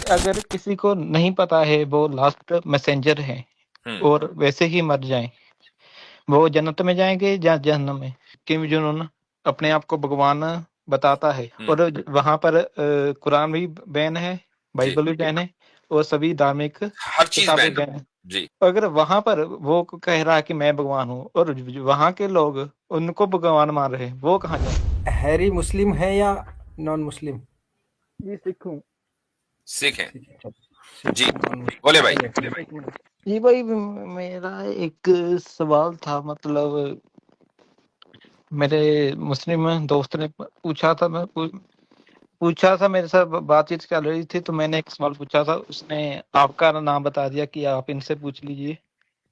अगर किसी को नहीं पता है वो लास्ट मैसेंजर है और वैसे ही मर जाएं, वो जन्नत में जाएंगे या जहन्नम में। किम जोन उन अपने आप को भगवान बताता है और वहां पर कुरान भी बैन है, जी, बाइबल भी बैन है और सभी धार्मिक हर चीज किताबें बैन है। बैन है। जी, अगर वहां पर वो कह रहा है कि मैं भगवान हूँ और वहां के लोग उनको भगवान मान रहे हैं, वो कहाँ जाए? हैरी मुस्लिम है या नॉन मुस्लिम? जी सिख हूँ। सिख है। ठीक है, चलो। सिख जी, है, नॉन बोले मुस्लिम, भाई। चलिए। एक मिनट जी भाई, मेरा एक सवाल था, मतलब मेरे मुस्लिम दोस्त ने पूछा था, पूछा था मेरे साथ बातचीत चल रही थी, तो मैंने एक सवाल पूछा था, उसने आपका नाम बता दिया कि आप इनसे पूछ लीजिए।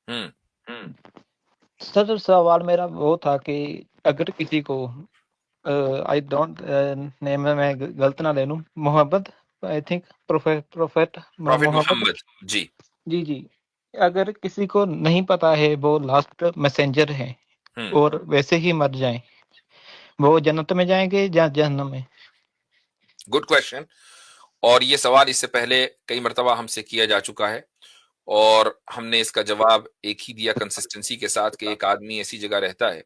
हम्म सर सवाल मेरा वो था कि अगर किसी को आई डोंट नेम में मैं गलत ना ले लूं, Mohammed, I think prophet profit Mohammed. Mohammed. जी। जी जी। अगर किसी को नहीं पता है वो लास्ट मैसेंजर है हम्म और वैसे ही मर जाएं, वो जन्नत में जाएंगे या जहन्नम में? Good question. और ये सवाल इससे पहले कई मर्तबा हमसे किया जा चुका है, और हमने इसका जवाब एक ही दिया कंसिस्टेंसी के साथ कि एक आदमी ऐसी जगह रहता है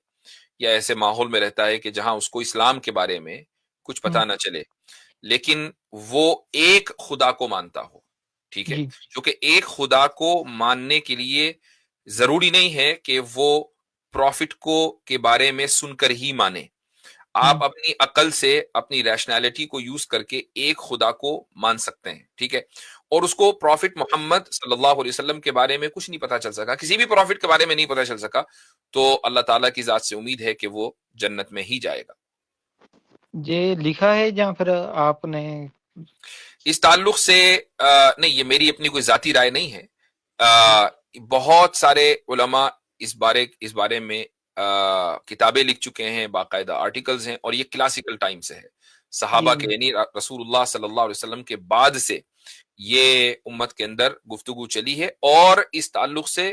या ऐसे माहौल में रहता है कि जहां उसको इस्लाम के बारे में कुछ हम्म, पता ना चले, लेकिन वो एक खुदा को मानता हो। ठीक है, जी क्योंकि एक खुदा को मानने के लिए जरूरी नहीं है कि वो प्रॉफिट को के बारे में सुनकर ही माने। आप अपनी अकल से, अपनी रैशनैलिटी को यूज करके एक खुदा को मान सकते हैं। ठीक है, और उसको प्रॉफिट मोहम्मद सल्लल्लाहु अलैहि वसल्लम के बारे में कुछ नहीं पता चल सका, किसी भी प्रॉफिट के बारे में नहीं पता चल सका, तो अल्लाह ताला की जात से उम्मीद है कि वो जन्नत में ही जाएगा। ये लिखा है या फिर आपने? इस ताल्लुक से नहीं, ये मेरी अपनी कोई जाती राय नहीं है। बहुत सारे उलमा इस बारे में किताबें लिख चुके हैं, बाकायदा आर्टिकल्स हैं, और ये क्लासिकल टाइम से है, जी सहाबा जी के यानी रसूलुल्लाह सल्लल्लाहु अलैहि वसल्लम के बाद से ये उम्मत के अंदर गुफ्तगू चली है। और इस ताल्लुक से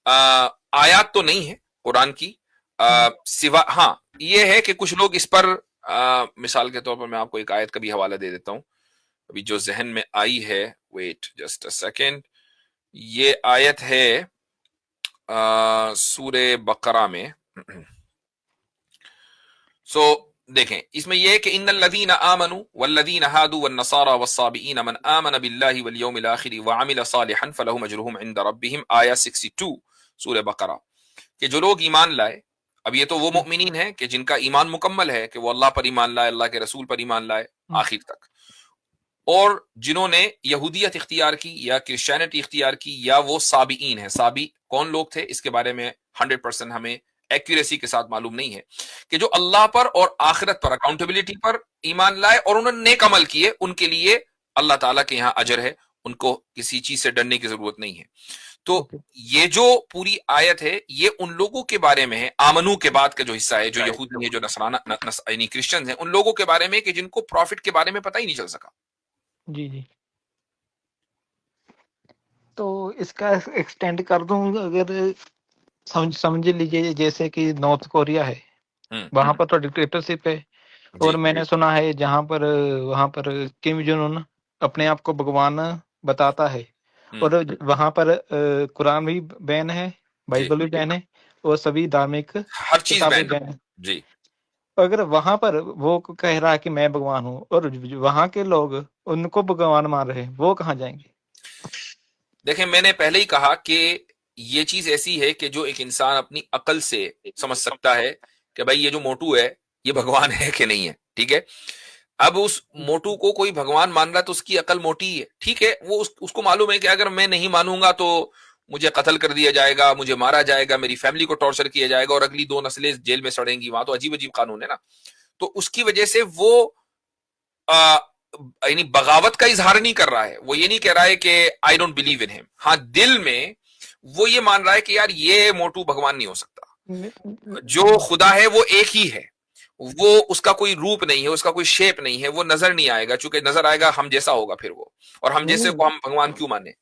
आयात तो नहीं है कुरान की, सिवा हाँ ये है कि कुछ लोग इस पर मिसाल के तौर पर मैं आपको एक आयत का भी हवाला दे देता हूँ, अभी जो जहन में आई है। Wait just a second. ये आयत है सूरे बकरा में। सो देखें, इसमें यह है कि इन्नल लज़ीना आमनु वल्लज़ीना हादू वन्नसारा वस्साबिईन मन आमन बिल्लाहि वल यौमिल आखिर व अमिल सालिहन फलहुम अजरुहुम इंद रब्बिहिम, आया 62 सूरह बकरा। कि जो लोग ईमान लाए, अब ये तो वो मुमिनीन है कि जिनका ईमान मुकम्मल है, कि वो अल्लाह पर ईमान लाए, अल्लाह के रसूल पर ईमान लाए आखिर तक, और जिन्होंने यहूदियत इख्तियार की या क्रिश्चियनिटी इख्तियार की, या वो साबिईन है। साबी कौन लोग थे इसके बारे में 100% हमें एक्यूरेसी के साथ मालूम नहीं है, कि जो अल्लाह पर और आखिरत पर, अकाउंटेबिलिटी पर ईमान लाए और उन्होंने नेक अमल किए, उनके लिए अल्लाह ताला के यहाँ अजर है, उनको किसी चीज से डरने की जरूरत नहीं है। तो ओके ये जो पूरी आयत है ये उन लोगों के बारे में है, आमनू के बाद का जो हिस्सा है, जो यहूदी है, जो नसराना यानी क्रिश्चियंस हैं, उन लोगों के बारे में कि जिनको प्रॉफिट के बारे में पता ही नहीं चल सका। जी जी। तो इसका एक्सटेंड कर दूं, अगर समझ लीजिए जैसे कि नॉर्थ कोरिया है, हम्म वहां पर तो डिक्टेटरशिप है, और जी मैंने सुना है जहां पर वहां पर किम जोन उन अपने आप को भगवान बताता है हम्म और वहां पर कुरान भी बैन है, जी, बाइबल भी बैन है और सभी धार्मिक हर चीज किताबें बैन है। बैन है। जी, अगर वहां पर वो कह रहा है कि मैं भगवान हूँ और वहां के लोग उनको भगवान मान रहे हैं, वो कहाँ जाएंगे? देखें, मैंने पहले ही कहा कि ये चीज ऐसी है कि जो एक इंसान अपनी अकल से समझ सकता है कि भाई ये जो मोटू है ये भगवान है कि नहीं है। ठीक है, अब उस मोटू को कोई भगवान मान रहा है तो उसकी अकल मोटी ही है। ठीक है, वो उसको मालूम है कि अगर मैं नहीं मानूंगा तो मुझे कत्ल कर दिया जाएगा, मुझे मारा जाएगा, मेरी फैमिली को टॉर्चर किया जाएगा, और अगली 2 नस्लें जेल में सड़ेंगी। वहां तो अजीब अजीब कानून है ना। तो उसकी वजह से वो आ, यानी बगावत का इजहार नहीं कर रहा है, वो ये नहीं कह रहा है कि I don't believe in him. हाँ, दिल में वो ये मान रहा है कि यार ये मोटू भगवान नहीं हो सकता, जो खुदा है वो एक ही है, वो उसका कोई रूप नहीं है, उसका कोई शेप नहीं है, वो नजर नहीं आएगा, चूंकि नजर आएगा हम जैसा होगा फिर वो, और हम नहीं जैसे नहीं। को हम भगवान क्यों माने।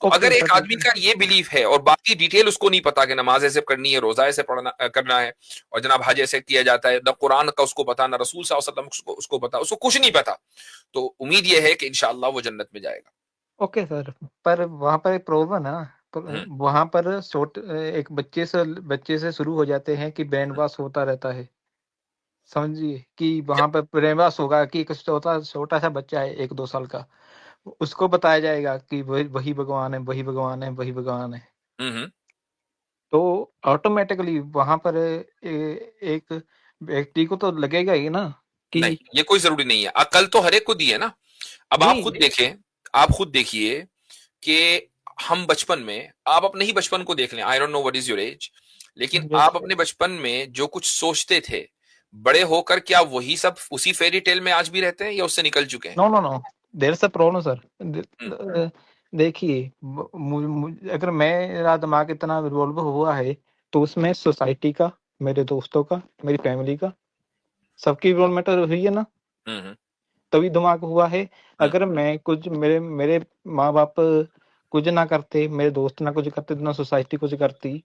तो ओके अगर एक बट आदमी का ये बिलीफ है और बाकी डिटेल उसको नहीं पता कि नमाज ऐसे करनी है, रोजा ऐसे पढ़ना करना है, और जनाब हज ऐसे किया जाता है, न कुरान का उसको पता, न रसूल सल्लल्लाहु अलैहि वसल्लम उसको पता, उसको कुछ नहीं पता, तो उम्मीद यह है कि इंशाअल्लाह वो जन्नत में जाएगा। ओके सर, पर वहाँ पर एक प्रॉब्लम है ना, वहाँ पर एक बच्चे से शुरू हो जाते हैं कि ब्रेन वॉश होता रहता है। समझिए कि वहाँ पर ब्रेन वॉश होगा कि एक छोटा-सा बच्चा है 1-2 साल का, उसको बताया जाएगा कि वही वही भगवान है, वही भगवान है, वही भगवान है। हम्म। तो ऑटोमैटिकली वहाँ पर एक व्यक्ति को तो लगेगा ही ना नहीं, कि ये कोई जरूरी नहीं है, अकल तो हर एक को दी है ना। अब आप खुद नहीं देखें, आप खुद देखिए कि हम बचपन में, आप अपने ही बचपन को देख लें, I don't know what is your age, लेकिन यस आप अपने बचपन में जो कुछ सोचते थे, बड़े होकर क्या वही सब उसी फेरी टेल में आज भी रहते हैं या उससे निकल चुके हैं? No, no, no, there is a problem sir. हम्म, देखिए, अगर मेरा दिमाग इतना इवॉल्व हुआ है, तो उसमें सोसाइटी का, मेरे दोस्तों का, मेरी फैमिली का, सबकी इन्वॉल्वमेंट हुई है ना, हम्म, तभी दिमाग हुआ है। हम्म, अगर मैं कुछ, मेरे मेरे माँ-बाप कुछ ना करते, मेरे दोस्त ना कुछ करते, ना सोसाइटी कुछ करती,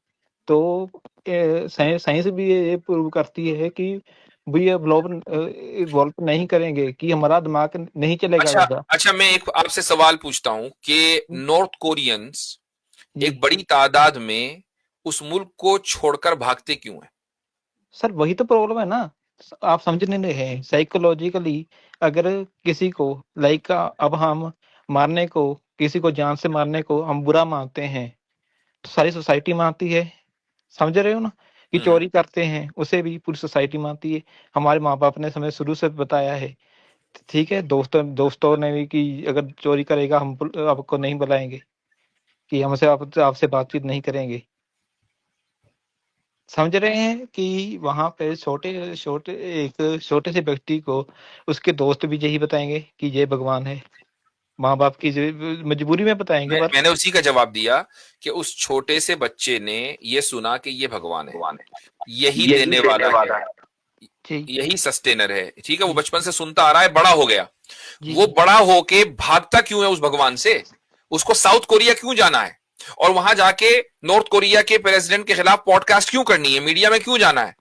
तो साइंस भी ये प्रूव करती है कि वी इवॉल्व नहीं करेंगे, कि हमारा दिमाग नहीं चलेगा अच्छा वैसा। अच्छा, मैं एक आपसे सवाल पूछता हूं कि नॉर्थ कोरियंस जी। एक बड़ी तादाद में उस मुल्क को छोड़कर भागते क्यों हैं? सर वही तो प्रॉब्लम है ना, आप समझ नहीं रहे हैं। साइकोलॉजिकली अगर किसी को, लाइक अब हम मारने को, किसी को जान से मारने को हम बुरा मानते हैं, तो सारी सोसाइटी मानती है। समझ रहे हो ना, कि हम्म, चोरी करते हैं उसे भी पूरी सोसाइटी मानती है। हमारे माँ बाप ने हमें शुरू से बताया है, ठीक है, दोस्तों दोस्तों ने भी, कि अगर चोरी करेगा हम आपको नहीं बुलाएंगे, कि हमसे आपसे बातचीत नहीं करेंगे। समझ रहे हैं कि वहाँ पे छोटे छोटे एक छोटे से व्यक्ति को उसके दोस्त भी यही बताएंगे कि ये भगवान है। माँ बाप की मजबूरी में बताएंगे, पर मैंने उसी का जवाब दिया कि उस छोटे से बच्चे ने ये सुना कि ये भगवान है, यही यही देने देने वाला है, वाला है। ठीक। यही सस्टेनर है, ठीक है, वो जी। बचपन से सुनता आ रहा है, बड़ा हो गया, जी। वो जी। बड़ा होके भागता क्यों है उस भगवान से? उसको साउथ कोरिया क्यों जाना है और वहां जाके नॉर्थ कोरिया के प्रेसिडेंट के खिलाफ पॉडकास्ट क्यों करनी है, मीडिया में क्यों जाना है?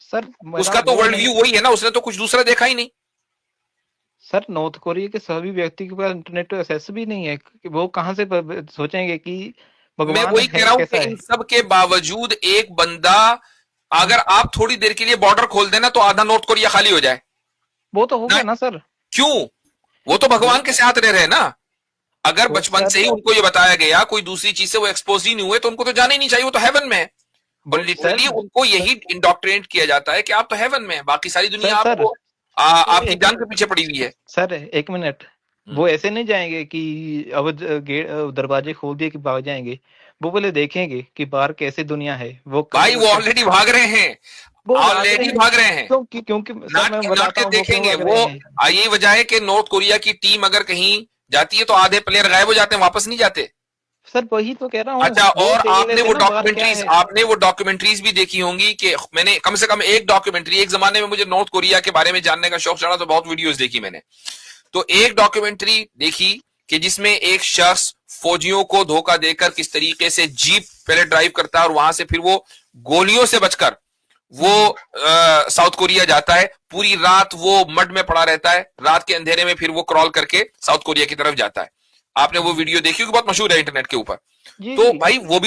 सर मेरा उसका तो वो वर्ल्ड नहीं। व्यू वही है ना, उसने तो कुछ दूसरा देखा ही नहीं। सर नॉर्थ कोरिया के सभी व्यक्ति के पास इंटरनेट एक्सेस भी नहीं है, कि वो कहाँ से सोचेंगे कि मैं भगवान वही कह है रहा हूं कि कैसा इन है। सब के बावजूद एक बंदा, हाँ, अगर आप थोड़ी देर के लिए बॉर्डर खोल देना तो आधा नॉर्थ कोरिया खाली हो जाए वो तो हो ना। गया ना सर। क्यों? वो तो वो भगवान के साथ रह रहे हैं ना। अगर वो बचपन सर से ही उनको ये बताया गया, कोई दूसरी चीज से वो एक्सपोज ही नहीं हुए, तो उनको तो जाना ही नहीं चाहिए, वो तो हेवन में है। और वो लिटरली सर उनको यही इंडोक्ट्रिनेट किया जाता है कि आप तो हेवन में है, बाकी सारी सर दुनिया सर आपको आपकी एक जान के पीछे पड़ी हुई है। सर एक मिनट, हम्म। वो ऐसे नहीं जाएंगे कि अब गेट दरवाजे खोल दिए कि भाग जाएंगे। वो पहले देखेंगे कि बाहर कैसी दुनिया है। भाई वो ऑलरेडी भाग रहे हैं, वो भाग रहे ऑलरेडी हैं। भाग रहे हैं। क्योंकि सर मैं नाट बताता के हूँ वो क्यों देखेंगे भाग वो। रहे हैं। यही वजह है कि नॉर्थ कोरिया की टीम अगर कहीं जाती है तो आधे प्लेयर गायब हो जाते हैं, वापस नहीं जाते। सर वही तो कह रहा हूँ, अच्छा, वो और देख लेते ना बाहर क्या है। आपने वो डॉक्यूमेंट्रीज भी देखी होंगी कि मैंने कम से कम एक डॉक्यूमेंट्री, एक जमाने में मुझे नॉर्थ कोरिया के बारे में जानने का शौक चढ़ा तो बहुत वीडियोस देखी मैंने। तो एक डॉक्यूमेंट्री देखी कि जिसमें एक शख्स फौजियों को धोखा देकर किस तरीके से जीप पहले ड्राइव करता है और वहां से फिर वो गोलियों से बचकर वो साउथ कोरिया जाता है। पूरी रात वो मड में पड़ा रहता है, रात के अंधेरे में फिर वो क्रॉल करके साउथ कोरिया की तरफ जाता है। आपने वो वीडियो देखी होगी, बहुत मशहूर है इंटरनेट के ऊपर। जी तो जी। भाई वो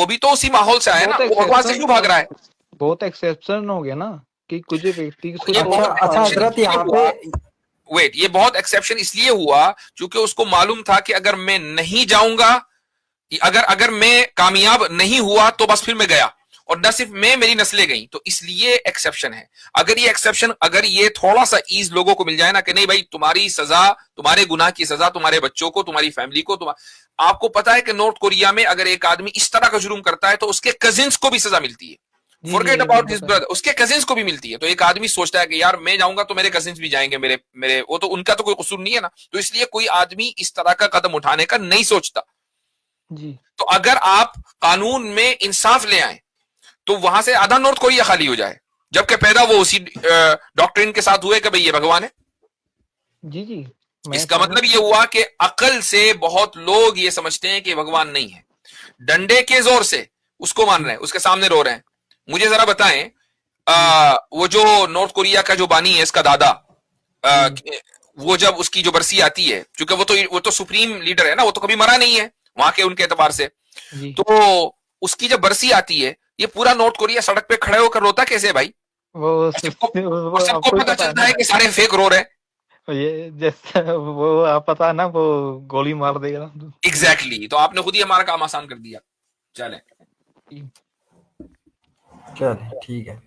भी तो उसी माहौल से आया ना, बहुत वो भगवान से क्यों भाग रहा है? बहुत एक्सेप्शन हो गया ना, कि कुछ व्यक्ति को ये जो अच्छा बहुत अच्छा एक्सेप्शन हजरत, इसलिए यहाँ हुआ, पे वेट, ये बहुत एक्सेप्शन इसलिए हुआ क्योंकि उसको मालूम था कि अगर मैं नहीं जाऊंगा, अगर अगर मैं कामयाब नहीं हुआ तो बस फिर मैं गया, और न सिर्फ मैं, मेरी नस्लें गई, तो इसलिए एक्सेप्शन है। अगर ये थोड़ा सा ईज लोगों को मिल जाए ना कि नहीं भाई, तुम्हारी सजा, तुम्हारे गुनाह की सजा तुम्हारे बच्चों को, तुम्हारी फैमिली को, आपको पता है कि नॉर्थ कोरिया में अगर एक आदमी इस तरह का जुर्म करता है तो उसके कजिन्स को भी सजा मिलती है। जी जी फॉरगेट ये मुझे अबाउट हिज पता है। ब्रदर, उसके कजिन्स को भी मिलती है। तो एक आदमी सोचता है कि यार मैं जाऊंगा तो मेरे कजिन्स भी जाएंगे, मेरे मेरे वो तो, उनका तो कोई कसूर नहीं है ना। तो इसलिए कोई आदमी इस तरह का कदम उठाने का नहीं सोचता। जी। तो अगर आप कानून में इंसाफ ले आए तो वहां से आधा नॉर्थ कोरिया खाली हो जाए, जबकि पैदा वो उसी डॉक्ट्रिन के साथ हुए कि भाई ये भगवान है। जी जी मैं इसका समझ। मतलब ये हुआ कि अकल से बहुत लोग ये समझते हैं कि भगवान नहीं है, डंडे के जोर से उसको मान जी रहे हैं, उसके सामने रो रहे हैं। मुझे जरा बताएं, जी वो जो नॉर्थ कोरिया का जो बानी है, इसका दादा, जी वो जब उसकी जो बरसी आती है, क्योंकि वो तो सुप्रीम लीडर है ना, वो तो कभी मरा नहीं है वहां के उनके एतबार से, जी तो उसकी जब बरसी आती है, ये पूरा नॉर्थ कोरिया सड़क पे खड़े होकर रोता कैसे है भाई? वो और सबको आपको ही पता पता है चलता ना, है कि सारे फेक रो रहे हैं। ये जैसे वो आप पता है ना, वो गोली मार देगा। एग्जैक्टली, तो आपने खुद ही हमारा काम आसान कर दिया। चले। चलिए ठीक है।